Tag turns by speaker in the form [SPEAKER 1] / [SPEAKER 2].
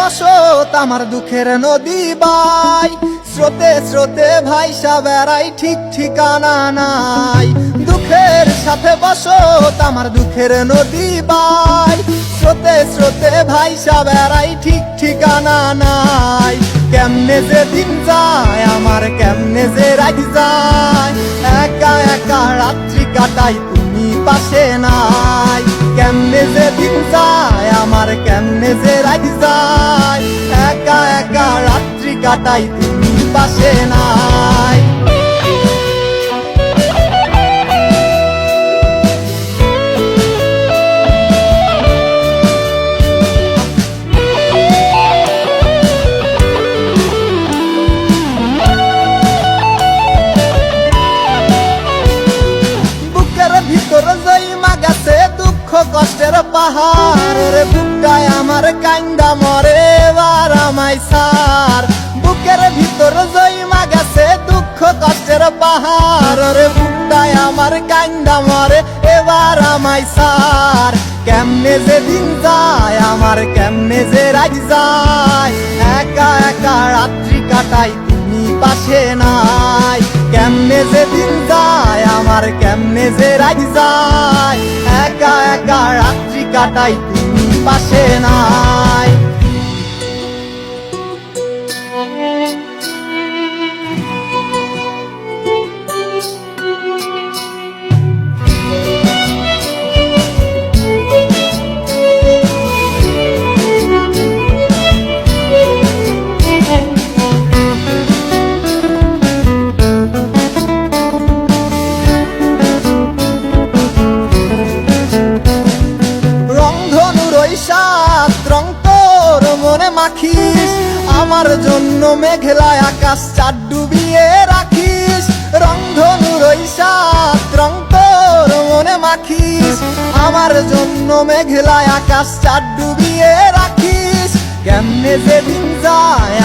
[SPEAKER 1] বসত আমার দুঃখের নদী বাই, স্রোতে স্রোতে ভাইসা বেড়াই ঠিক ঠিকানা নাই। দুঃখের সাথে বসত আমার দুঃখের নদী বাই, স্রোতে স্রোতে ভাইসা বেড়াই ঠিক ঠিকানা নাই। কেমনে যে দিন যায় আমার, কেমনে যে রাত যায়, একা একা রাত্রি কাটাই তুমি পাশে নাই। কেমনে যে দিন যায় আমার, কেমনে যে রাত যায়, একা একা রাত্রি কাটাই তুমি পাশে নাই। ভিতর জইমা গেছে দুঃখ কষ্টের পাহাড়, রে বুকটায় আমার কান্দা মরে এবার আমায় সার। বুকের ভিতর জইমা গেছে দুঃখ কষ্টের পাহাড়, রে বুকটায় আমার কান্দা মরে এবার আমায় সার। কেমনে যে দিন যায় আমার, কেমনে যে রাত যায়, একা একা রাত্রি কাটাই তুমি পাশে নাই। কেমনে যে দিন যায় আমার, কেমনে যে রাত যায়, একা একা রাত্রি কাটাই তুমি পাশে নাই। রং তোর মনে মাখিস, আমার জন্য মেঘলা আকাশ চাঁদ ডুবিয়ে রাখিস। রংধনুর ওই সাত রং তোর মনে মাখিস, আমার জন্য মেঘলা আকাশ চাঁদ ডুবিয়ে রাখিস। কেমনে যে দিন যায়